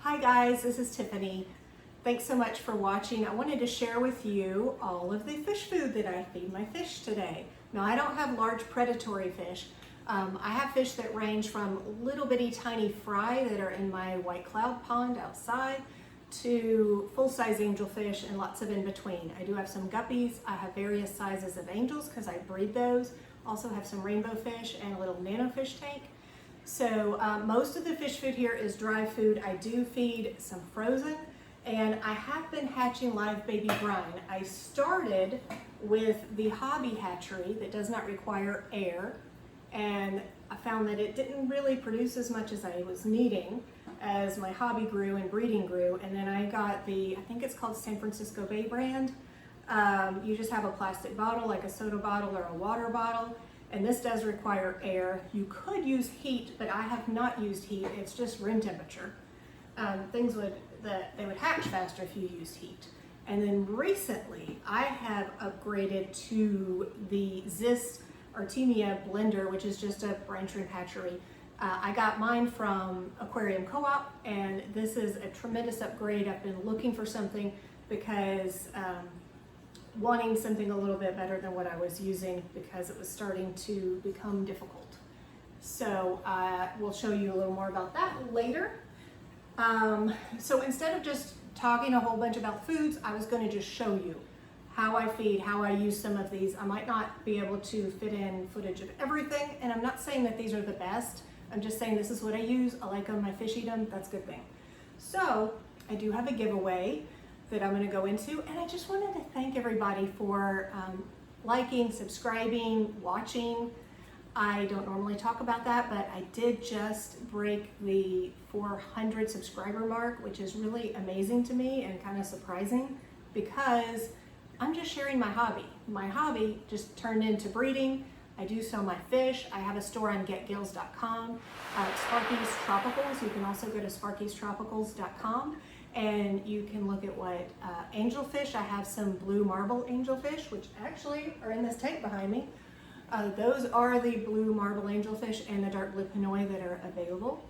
Hi guys, this is Tiffany. Thanks so much for watching. I wanted to share with you all of the fish food that I feed my fish today. Now I don't have large predatory fish. I have fish that range from little bitty tiny fry that are in my white cloud pond outside to full-size angelfish and lots of in between. I do have some guppies. I have various sizes of angels because I breed those. Also have some rainbow fish and a little nano fish tank. So most of the fish food here is dry food. I do feed some frozen, and I have been hatching live baby brine. I started with the hobby hatchery that does not require air, and I found that it didn't really produce as much as I was needing as my hobby grew and breeding grew. And then I got the, I think it's called San Francisco Bay brand. You just have a plastic bottle like a soda bottle or a water bottle. And this does require air. You could use heat, but I have not used heat. It's just room temperature. They would hatch faster if you used heat. And then recently, I have upgraded to the Ziss Artemia blender, which is just a brine shrimp hatchery. I got mine from Aquarium Co-op, and this is a tremendous upgrade. I've been looking for something because wanting something a little bit better than what I was using because it was starting to become difficult. So we'll show you a little more about that later. So instead of just talking a whole bunch about foods, I was going to just show you how I feed, how I use some of these. I might not be able to fit in footage of everything, and I'm not saying that these are the best. I'm just saying this is what I use. I like them, my fish eat them, that's a good thing. So I do have a giveaway that I'm going to go into, and I just wanted to thank everybody for liking, subscribing, watching. I don't normally talk about that, but I did just break the 400 subscriber mark, which is really amazing to me and kind of surprising because I'm just sharing my hobby. My hobby just turned into breeding. I do sell my fish. I have a store on getgills.com. Sparky's Tropicals. You can also go to sparkystropicals.com. And you can look at what angelfish. I have some blue marble angelfish, which actually are in this tank behind me. Those are the blue marble angelfish and the dark blue pinoy that are available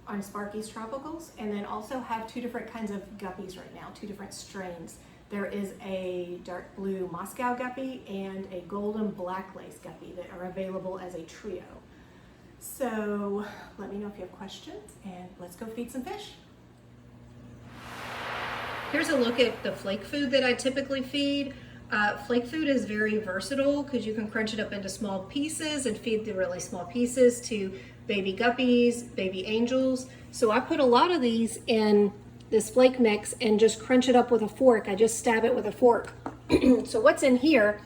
on Sparky's Tropicals. And then also have two different kinds of guppies right now, two different strains. There is a dark blue Moscow guppy and a golden black lace guppy that are available as a trio. So let me know if you have questions, and let's go feed some fish. Here's a look at the flake food that I typically feed. Flake food is very versatile because you can crunch it up into small pieces and feed the really small pieces to baby guppies, baby angels. So I put a lot of these in this flake mix and just crunch it up with a fork. I just stab it with a fork. So what's in here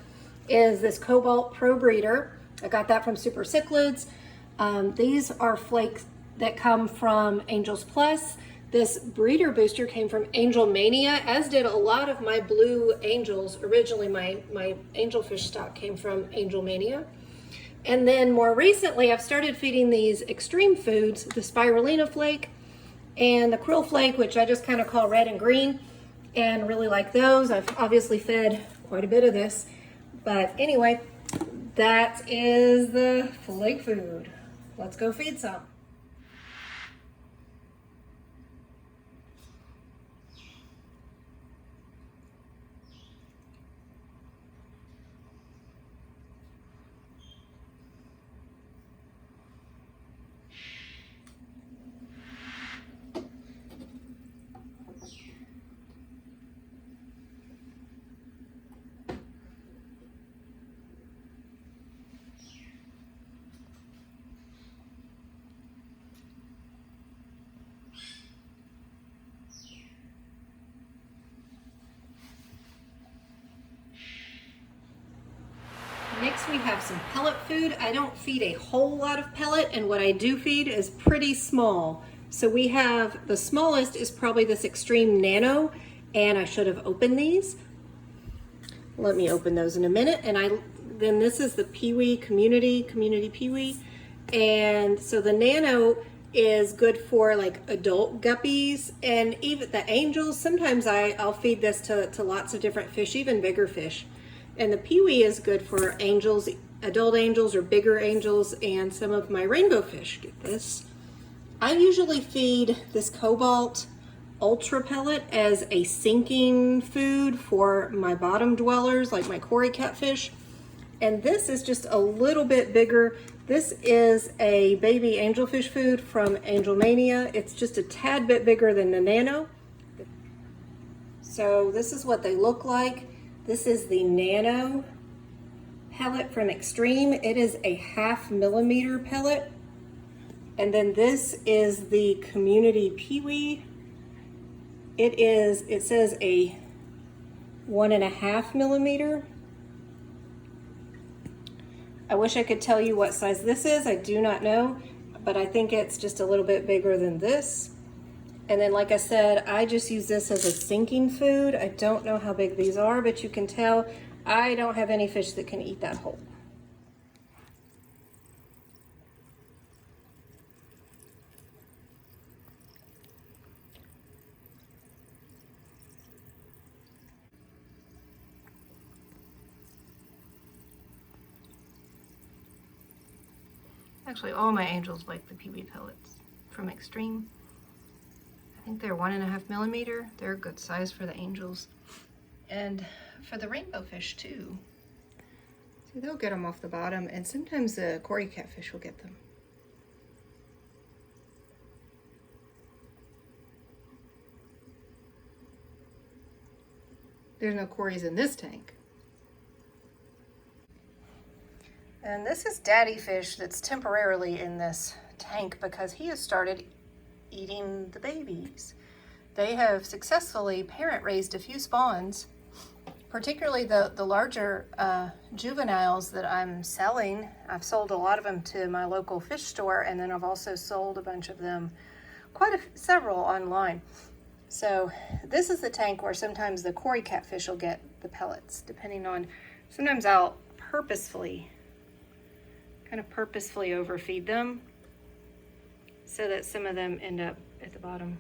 is this Cobalt Pro Breeder. I got that from Super Cichlids. These are flakes that come from Angels Plus. This breeder booster came from Angel Mania, as did a lot of my blue angels. Originally, my angelfish stock came from Angel Mania. And then more recently, I've started feeding these extreme foods, the Spirulina flake and the krill flake, which I just kind of call red and green, and really like those. I've obviously fed quite a bit of this. But anyway, that is the flake food. Let's go feed some. Next we have some pellet food. I don't feed a whole lot of pellet, and what I do feed is pretty small. So we have, the smallest is probably this Extreme Nano, and I should have opened these. Let me open those in a minute. And then this is the Peewee Community Peewee. And so the Nano is good for like adult guppies and even the angels. Sometimes I'll feed this to lots of different fish, even bigger fish. And the Peewee is good for angels, adult angels or bigger angels, and some of my rainbow fish. Get this. I usually feed this Cobalt ultra pellet as a sinking food for my bottom dwellers, like my cory catfish. And this is just a little bit bigger. This is a baby angelfish food from Angel Mania. It's just a tad bit bigger than the Nano. So this is what they look like. This is the Nano pellet from Extreme. It is a 1/2 millimeter pellet. And then this is the Community Peewee. It says a 1.5 millimeter. I wish I could tell you what size this is. I do not know, but I think it's just a little bit bigger than this. And then, like I said, I just use this as a sinking food. I don't know how big these are, but you can tell I don't have any fish that can eat that whole. Actually, all my angels like the peewee pellets from Extreme. I think they're 1.5 millimeter. They're a good size for the angels. And for the rainbow fish too. See, they'll get them off the bottom, and sometimes the cory catfish will get them. There's no cories in this tank. And this is daddy fish that's temporarily in this tank because he has started eating the babies. They have successfully parent raised a few spawns, particularly the larger juveniles that I'm selling. I've sold a lot of them to my local fish store, and then I've also sold a bunch of them, several online. So this is the tank where sometimes the cory catfish will get the pellets, depending on, sometimes I'll kind of purposefully overfeed them so that some of them end up at the bottom.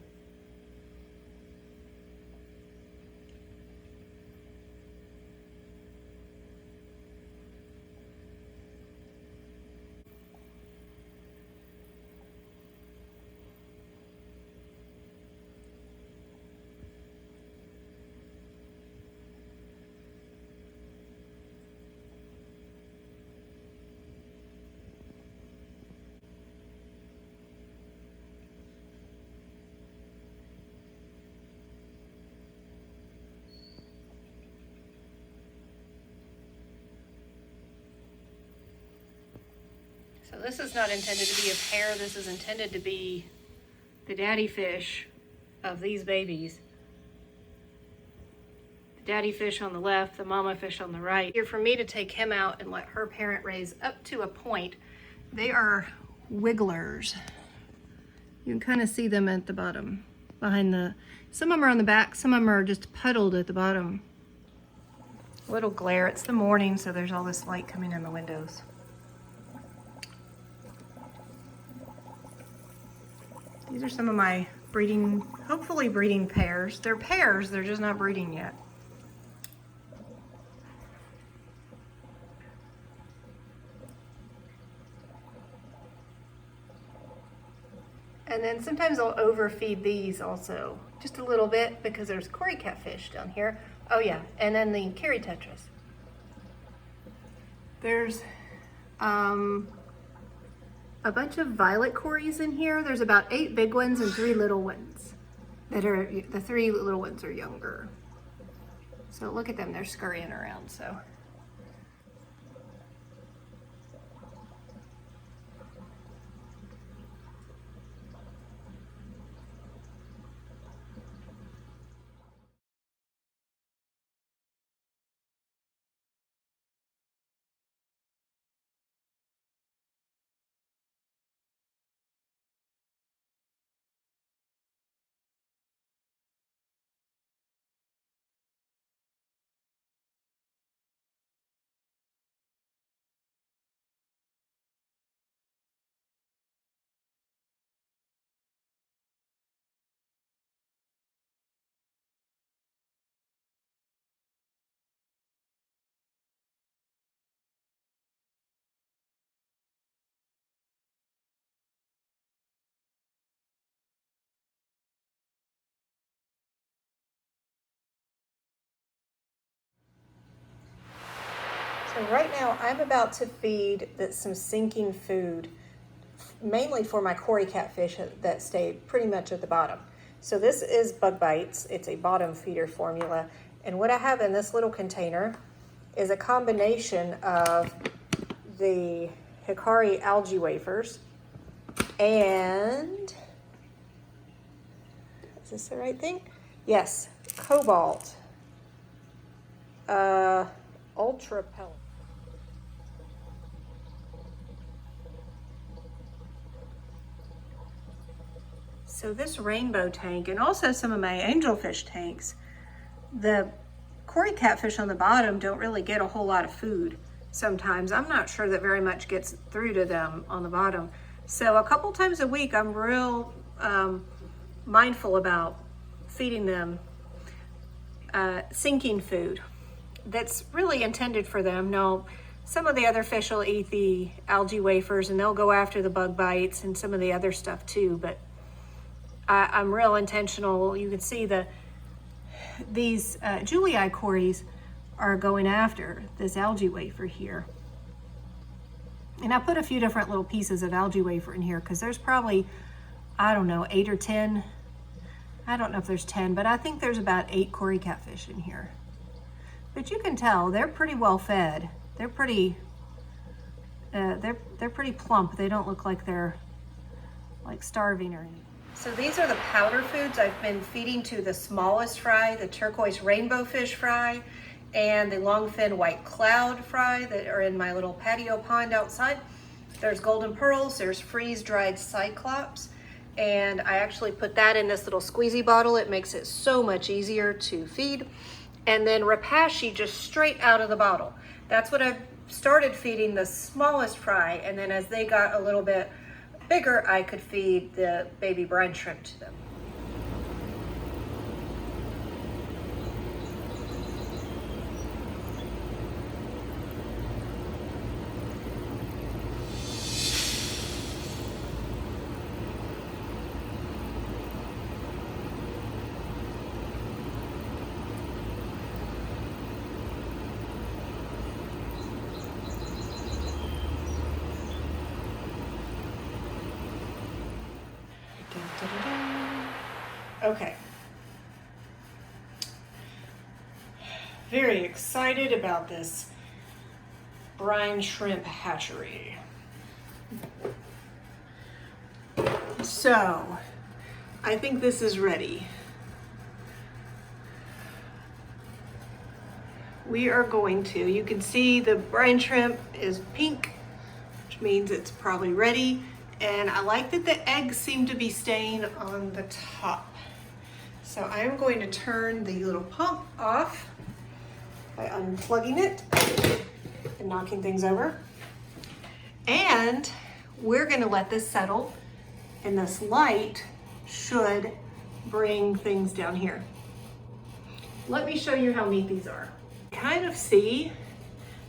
So this is not intended to be a pair. This is intended to be the daddy fish of these babies. The daddy fish on the left, the mama fish on the right. Here for me to take him out and let her parent raise up to a point. They are wigglers. You can kind of see them at the bottom, some of them are on the back, some of them are just puddled at the bottom. A little glare, it's the morning, so there's all this light coming in the windows. These are some of my hopefully breeding pairs. They're pairs, they're just not breeding yet. And then sometimes I'll overfeed these also, just a little bit, because there's cory catfish down here. Oh yeah, and then the carry tetras. There's a bunch of violet cories in here. There's about 8 big ones and 3 little ones. The 3 little ones are younger. So look at them, they're scurrying around, so. And right now I'm about to feed some sinking food, mainly for my cory catfish that stay pretty much at the bottom. So this is Bug Bites. It's a bottom feeder formula. And what I have in this little container is a combination of the Hikari algae wafers and, is this the right thing? Yes, Cobalt Ultra Pellet. So this rainbow tank, and also some of my angelfish tanks, the cory catfish on the bottom don't really get a whole lot of food sometimes. I'm not sure that very much gets through to them on the bottom. So a couple times a week, I'm real mindful about feeding them sinking food that's really intended for them. Now, some of the other fish will eat the algae wafers and they'll go after the bug bites and some of the other stuff too, but I'm real intentional. You can see these Julii cories are going after this algae wafer here. And I put a few different little pieces of algae wafer in here because there's probably, I don't know, 8 or 10. I don't know if there's 10, but I think there's about 8 cory catfish in here. But you can tell they're pretty well fed. They're pretty plump. They don't look like they're like starving or anything. So these are the powder foods I've been feeding to the smallest fry, the turquoise rainbow fish fry, and the longfin white cloud fry that are in my little patio pond outside. There's golden pearls, there's freeze-dried cyclops, and I actually put that in this little squeezy bottle. It makes it so much easier to feed. And then rapashi just straight out of the bottle. That's what I've started feeding the smallest fry, and then as they got a little bit bigger, I could feed the baby brine shrimp to them. Okay. Very excited about this brine shrimp hatchery. So, I think this is ready. We are going to, you can see the brine shrimp is pink, which means it's probably ready. And I like that the eggs seem to be staying on the top. So I'm going to turn the little pump off by unplugging it and knocking things over. And we're gonna let this settle, and this light should bring things down here. Let me show you how neat these are. Kind of see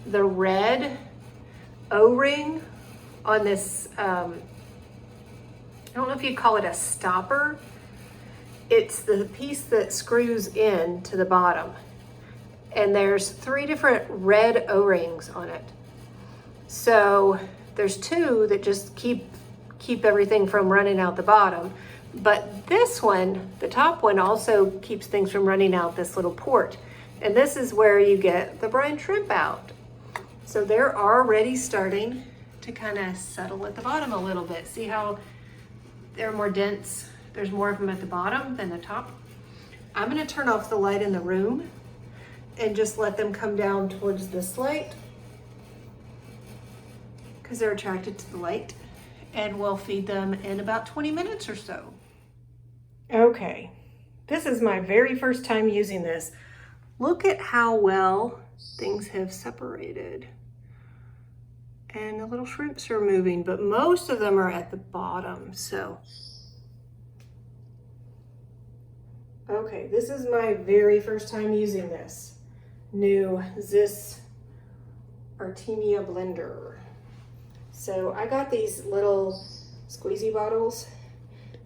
the red O-ring on this, I don't know if you'd call it a stopper. It's the piece that screws in to the bottom. And there's 3 different red O-rings on it. So there's 2 that just keep everything from running out the bottom. But this one, the top one, also keeps things from running out this little port. And this is where you get the brine shrimp out. So they're already starting to kind of settle at the bottom a little bit. See how they're more dense? There's more of them at the bottom than the top. I'm gonna turn off the light in the room and just let them come down towards this light because they're attracted to the light, and we'll feed them in about 20 minutes or so. Okay, this is my very first time using this. Look at how well things have separated. And the little shrimps are moving, but most of them are at the bottom, so. Okay, this is my very first time using this new Ziss Artemia blender. So I got these little squeezy bottles.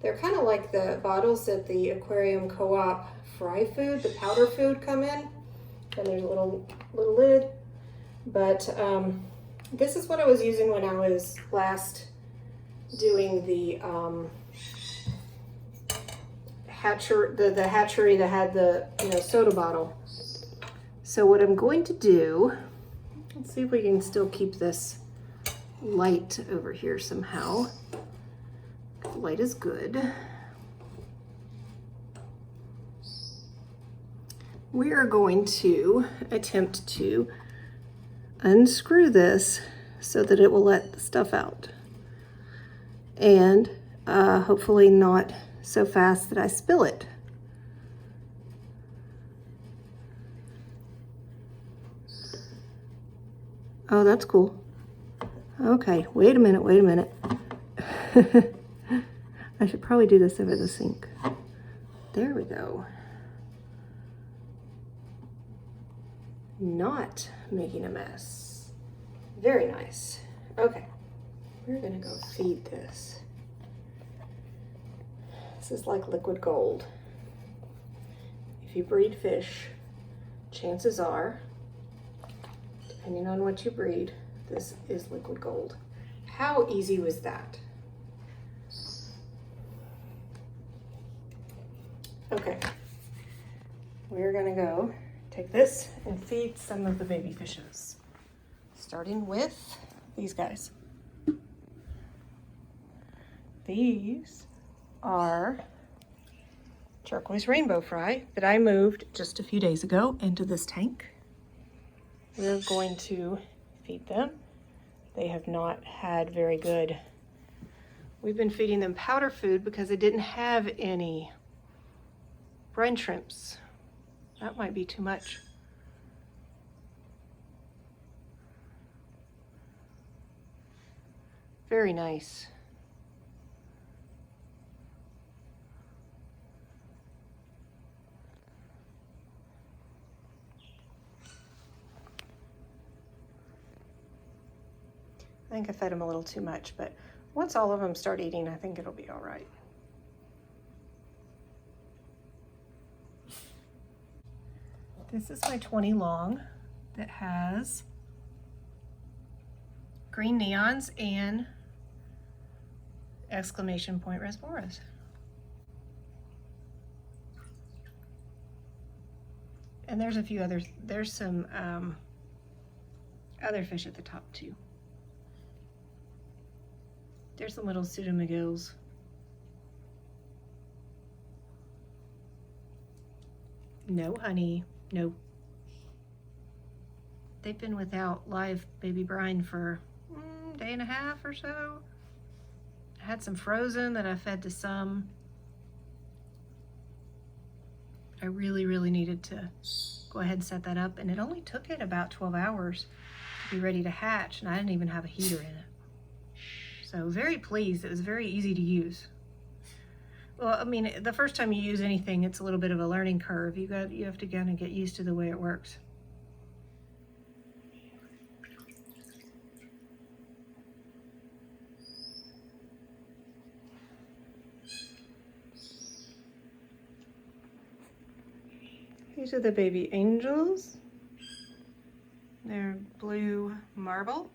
They're kind of like the bottles that the aquarium co-op fry food, the powder food, come in. And there's a little lid. but this is what I was using when I was last doing the the hatchery that had the soda bottle. So what I'm going to do, let's see if we can still keep this light over here somehow. The light is good. We are going to attempt to unscrew this so that it will let the stuff out. And hopefully not so fast that I spill it. Oh, that's cool. Okay, wait a minute, wait a minute. I should probably do this over the sink. There we go. Not making a mess. Very nice. Okay, we're gonna go feed this. This is like liquid gold. If you breed fish, chances are, depending on what you breed, this is liquid gold. How easy was that? Okay, we're gonna go take this and feed some of the baby fishes, starting with these guys. These are turquoise rainbow fry that I moved just a few days ago into this tank. We're going to feed them. They have not had very good, we've been feeding them powder food because they didn't have any brine shrimps. That might be too much. Very nice. I think I fed them a little too much, but once all of them start eating, I think it'll be all right. This is my 20 long that has green neons and exclamation point rasboras. And there's a few others. There's some other fish at the top too. There's some little pseudomagills. No honey, no. They've been without live baby brine for a day and a half or so. I had some frozen that I fed to some. I really, really needed to go ahead and set that up, and it only took it about 12 hours to be ready to hatch, and I didn't even have a heater in it. So very pleased. It was very easy to use. Well, I mean, the first time you use anything, it's a little bit of a learning curve. You have to kind of get used to the way it works. These are the baby angels. They're blue marble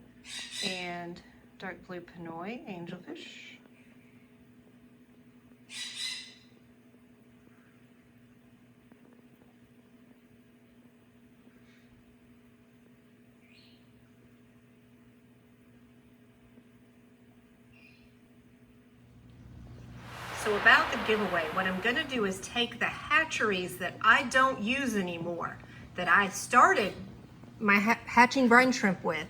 and dark blue pinoy angelfish. So about the giveaway, what I'm gonna do is take the hatcheries that I don't use anymore, that I started my hatching brine shrimp with,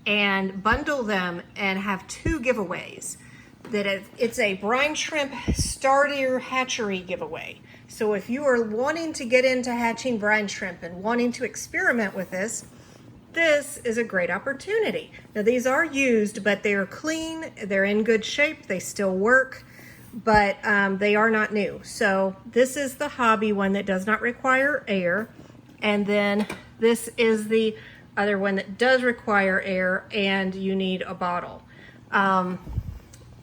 and bundle them and have 2 giveaways. That it's a brine shrimp starter hatchery giveaway. So if you are wanting to get into hatching brine shrimp and wanting to experiment with this is a great opportunity. Now these are used, but they are clean, they're in good shape, they still work, but they are not new. So this is the hobby one that does not require air, and then this is the other one that does require air and you need a bottle. I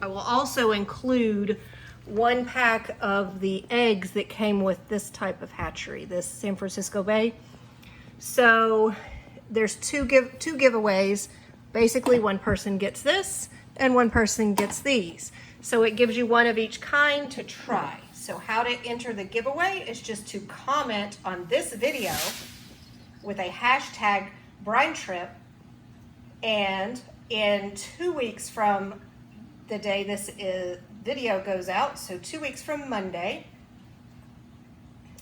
will also include 1 pack of the eggs that came with this type of hatchery, this San Francisco Bay. So there's two giveaways. Basically, one person gets this and one person gets these. So it gives you one of each kind to try. So how to enter the giveaway is just to comment on this video with a hashtag brine shrimp, and in 2 weeks from the day this video goes out, so 2 weeks from Monday,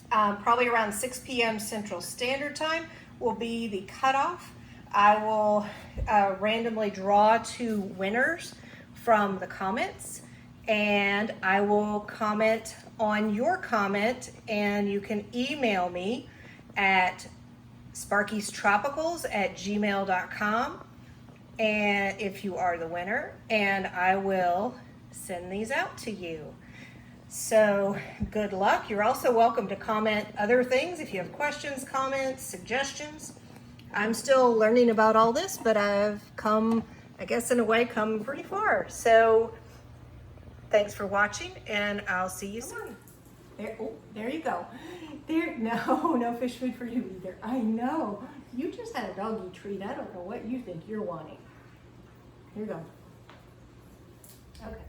probably around 6 p.m. Central Standard Time will be the cutoff. I will randomly draw 2 winners from the comments, and I will comment on your comment, and you can email me at sparkystropicals@gmail.com, and if you are the winner, and I will send these out to you. So good luck. You're also welcome to comment other things if you have questions, comments, suggestions. I'm still learning about all this, but I've come, I guess in a way, come pretty far. So thanks for watching, and I'll see you soon. There, oh, there you go. There, no fish food for you either. I know. You just had a doggy treat. I don't know what you think you're wanting. Here you go. Okay.